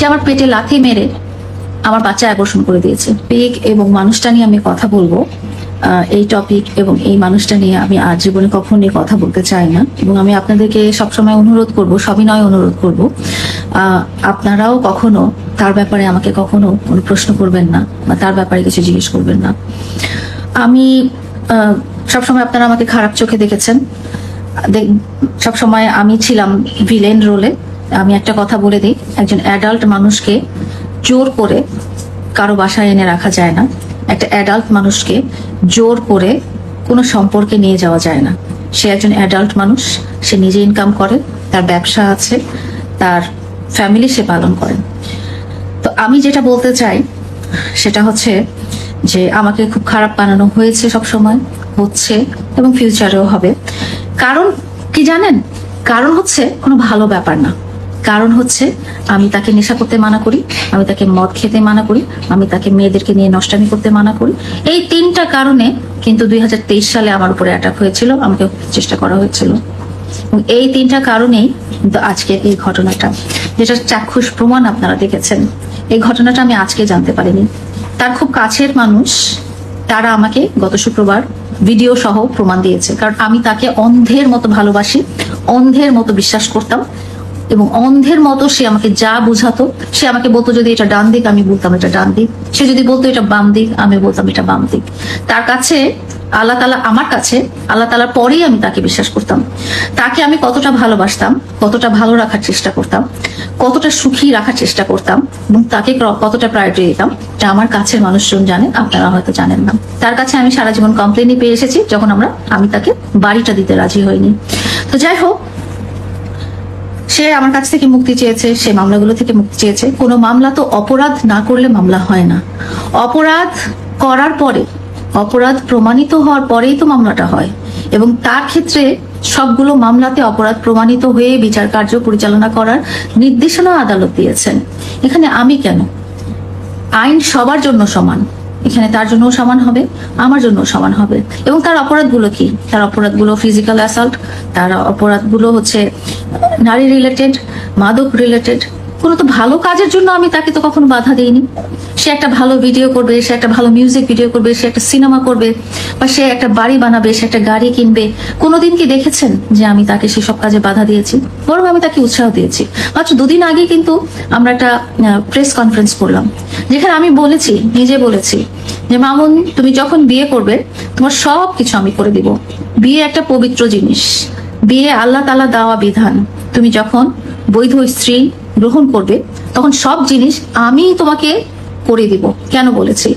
সে আমার পেটে লাথি মেরে আমার বাচ্চা অ্যাবর্শন করে দিয়েছে। টপিক এবং মানুষটা নিয়ে আমি কথা বলবো, এই টপিক এবং এই মানুষটা নিয়ে আমি আর জীবনে কখনোই কথা বলতে চাই না। এবং আমি আপনাদেরকে সবসময় অনুরোধ করব, সবিনয় অনুরোধ করব, আপনারাও কখনো তার ব্যাপারে আমাকে কখনো কোনো প্রশ্ন করবেন না বা তার ব্যাপারে কিছু জিজ্ঞেস করবেন না। আমি সবসময় আপনারা আমাকে খারাপ চোখে দেখেছেন, সবসময় আমি ছিলাম ভিলেন রোলে। আমি একটা কথা বলে দিই, একজন অ্যাডাল্ট মানুষকে জোর করে কারো বাসায় এনে রাখা যায় না। একটা অ্যাডাল্ট মানুষকে জোর করে কোনো সম্পর্কে নিয়ে যাওয়া যায় না। সে একজন অ্যাডাল্ট মানুষ, সে নিজে ইনকাম করে, তার ব্যবসা আছে, তার ফ্যামিলি সে পালন করে। তো আমি যেটা বলতে চাই সেটা হচ্ছে যে আমাকে খুব খারাপ বানানো হয়েছে, সব সময় হচ্ছে এবং ফিউচারেও হবে। কারণ কি জানেন? কারণ হচ্ছে কোনো ভালো ব্যাপার না। কারণ হচ্ছে আমি তাকে নেশা করতে মানা করি, আমি তাকে মদ খেতে মানা করি, আমি তাকে মেয়েদেরকে নিয়ে নষ্টামি করতে মানা করি। এই 3টা কারণে কিন্তু 2023 সালে আমার উপরে অ্যাটাক হয়েছিল, আমাকে চেষ্টা করা হয়েছিল। এই 3টা কারণেই কিন্তু আজকের এই ঘটনাটা, যেটা চাক্ষুষ প্রমাণ আপনারা দেখেছেন, এই ঘটনাটা আমি আজকে জানতে পারিনি। তার খুব কাছের মানুষ তারা আমাকে গত শুক্রবার ভিডিও সহ প্রমাণ দিয়েছে। কারণ আমি তাকে অন্ধের মতো ভালোবাসি, অন্ধের মতো বিশ্বাস করতাম এবং অন্ধের মতো সে আমাকে যা বুঝাতো, সে আমাকে বলতো যদি এটা ডান দিক, আমি বলতাম এটা ডান দিক। সে যদি বলতো এটা বাম দিক, আমি বলতাম এটা বাম দিক। তার কাছে আল্লাহ তাআলা, আমার কাছে আল্লাহ তাআলার পরেই আমি তাকে বিশ্বাস করতাম। তাকে আমি কতটা ভালোবাসতাম, কতটা ভালো রাখার চেষ্টা করতাম, কতটা সুখী রাখার চেষ্টা করতাম এবং তাকে কতটা প্রায়োরিটি দিতাম, এটা আমার কাছের মানুষজন জানেন, আপনারা হয়তো জানেন না। তার কাছে আমি সারা জীবন কমপ্লেনই পেয়ে এসেছি যখন আমি তাকে বাড়িটা দিতে রাজি হইনি। তো যাই হোক, সে আমার কাছ থেকে মুক্তি চেয়েছে, সে মামলাগুলো থেকে মুক্তি চেয়েছে। কোনো মামলা তো অপরাধ না করলে মামলা হয় না, অপরাধ করার পরে, অপরাধ প্রমাণিত হওয়ার পরেই তো মামলাটা হয়। এবং তার ক্ষেত্রে সবগুলো মামলাতে অপরাধ প্রমাণিত হয়ে বিচার কার্য পরিচালনা করার নির্দেশনা আদালত দিয়েছেন। এখানে আমি কেন? আইন সবার জন্য সমান, এখানে তার জন্য সমান হবে, আমার জন্য সমান হবে। এবং তার অপরাধগুলো কি? তার অপরাধগুলো ফিজিক্যাল অ্যাসাল্ট, তার অপরাধগুলো হচ্ছে নারী রিলেটেড, মাদক রিলেটেড। কোনো তো ভালো কাজের জন্য আমি তাকে তো কখনো বাধা দিইনি। সে একটা ভালো ভিডিও করবে, সে একটা ভালো মিউজিক ভিডিও করবে, সে একটা সিনেমা করবে, বা সে একটা বাড়ি বানাবে, সে একটা গাড়ি কিনবে। কোনোদিন কি দেখেছেন যে আমি তাকে সেসব কাজে বাধা দিয়েছি? বরং আমি তাকে উৎসাহ দিয়েছি। মাত্র 2 দিন আগে কিন্তু আমরা একটা প্রেস কনফারেন্স করলাম, যেখানে আমি বলেছি, নিজে বলেছি যে মামুন, তুমি যখন বিয়ে করবে তোমার সব কিছু আমি করে দিব। বিয়ে একটা পবিত্র জিনিস, বিয়ে আল্লাহ তাআলা দেওয়া বিধান। তুমি যখন বৈধ স্ত্রী গ্রহণ করবে তখন সব জিনিস আমি তোমাকে করে দিব। কেন বলেছি?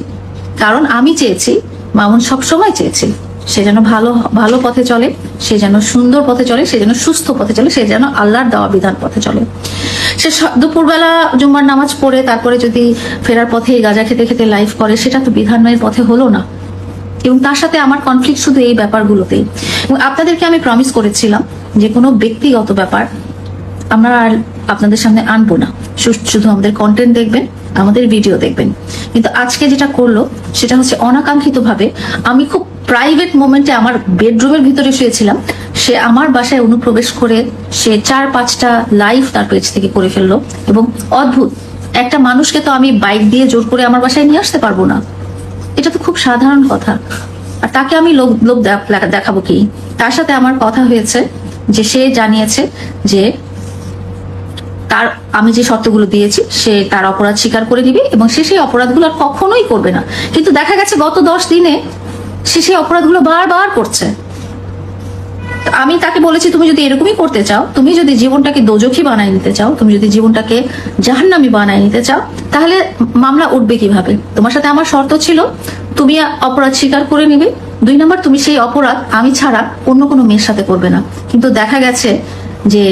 কারণ আমি চেয়েছি, মামুন সবসময় চেয়েছি, সে যেন ভালো ভালো পথে চলে, সে যেন সুন্দর পথে চলে, সে যেন সুস্থ পথে চলে, সে যেন আল্লাহর দেওয়া বিধান পথে চলে। সে দুপুরবেলা জুম্মার নামাজ পড়ে তারপরে যদি ফেরার পথে গাঁজা খেতে খেতে লাইফ করে, সেটা তো বিধানের পথে হলো না। এবং তার সাথে আমার কনফ্লিক্ট শুধু এই ব্যাপারগুলোতেই। এবং আপনাদেরকে আমি প্রমিস করেছিলাম যে কোনো ব্যক্তিগত ব্যাপার আমরা আর আপনাদের সামনে আনবো না, শুধু আমাদের কন্টেন্ট দেখবেন, আমাদের ভিডিও দেখবেন। কিন্তু আজকে যেটা করলো সেটা হচ্ছে অনাকাঙ্ক্ষিত ভাবে, আমি খুব প্রাইভেট মোমেন্টে আমার বেডরুমের ভিতরে শুয়েছিলাম, সে আমার বাসায় অনুপ্রবেশ করে সে 4-5টা লাইভ তার পেজ থেকে করে ফেললো। এবং অদ্ভুত, একটা মানুষকে তো আমি বাইক দিয়ে জোর করে আমার বাসায় নিয়ে আসতে পারবো না, এটা তো খুব সাধারণ কথা। আর তাকে আমি লোভ দেখাবো কি? তার সাথে আমার কথা হয়েছে যে সে জানিয়েছে যে তার, আমি যে শর্তগুলো দিয়েছি, সে তার অপরাধ স্বীকার করে নিবে এবং সে সেই অপরাধগুলো আর কখনোই করবে না। কিন্তু দেখা গেছে গত 10 দিনে সে সেই অপরাধগুলো বারবার করছে। আমি তাকে বলেছি, তুমি যদি এরকমই করতে চাও, তুমি যদি জীবনটাকে দোজখী বানায় নিতে চাও, তুমি যদি জীবনটাকে জাহান্নামী বানায় নিতে চাও, তাহলে মামলা উঠবে কিভাবে? তোমার সাথে আমার শর্ত ছিল তুমি অপরাধ স্বীকার করে নিবে, 2 নম্বর তুমি সেই অপরাধ আমি ছাড়া অন্য কোনো মেয়ের সাথে করবে না। কিন্তু দেখা গেছে যে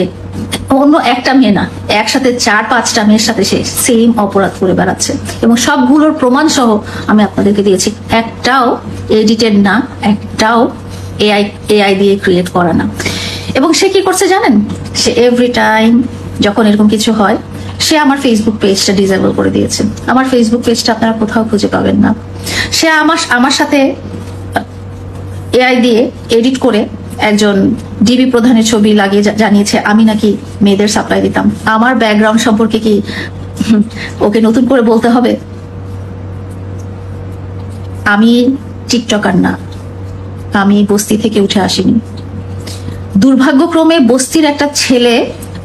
অন্য একটা মেয়ে না, একসাথে 4-5টা মেয়ের সাথে সে সেম অপরাধ করে বেড়াচ্ছে। এবং সবগুলোর প্রমাণ সহ আমি আপনাদেরকে দিয়েছি, একটাও এডিটেড না, একটাও এআই দিয়ে ক্রিয়েট করা না। এবং সে কি করছে জানেন? সে এভরি টাইম যখন এরকম কিছু হয়, সে আমার ফেসবুক পেজটা ডিসেবল করে দিয়েছে। আমার ফেসবুক পেজটা আপনারা কোথাও খুঁজে পাবেন না। সে আমার সাথে এআই দিয়ে এডিট করে একজন ডিবি প্রধানের ছবি লাগিয়ে জানিয়েছে আমি নাকি মেয়েদের সাপ্লাই দিতাম। আমার ব্যাকগ্রাউন্ড সম্পর্কে কি ওকে নতুন করে বলতে হবে? আমি টিকটকার না, আমি বস্তি থেকে উঠে আসিনি। দুর্ভাগ্যক্রমে বস্তির একটা ছেলে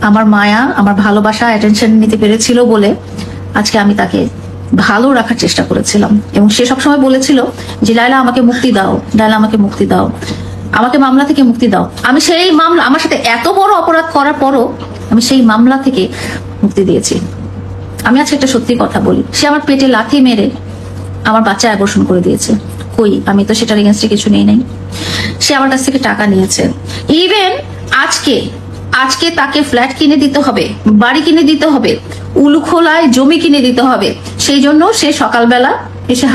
আমার মায়া, আমার ভালোবাসা, অ্যাটেনশন নিতে পেরেছিল বলে আজকে আমি তাকে ভালো রাখার চেষ্টা করেছিলাম। এবং সে সবসময় বলেছিল যে লায়লা আমাকে মুক্তি দাও, লায়লা আমাকে মুক্তি দাও, আমাকে মামলা থেকে মুক্তি দাও। আমি সেই মামলা, আমার সাথে এত বড় অপরাধ করার পরও আমি সেই মামলা থেকে মুক্তি দিয়েছি। আমি আজকে একটা সত্যি কথা বলি, সে আমার পেটে লাথি মেরে আমার বাচ্চা অ্যাবর্শন করে দিয়েছে। কই, আমি তো সেটার এগেনস্টে কিছু নেই নাই। সে আমার কাছ থেকে টাকা নিয়েছে। ইভেন আজকে তাকে ফ্ল্যাট কিনে দিতে হবে, বাড়ি কিনে দিতে হবে, উলুখোলায় জমি কিনে দিতে হবে। সেই জন্য সে সকালবেলা এসে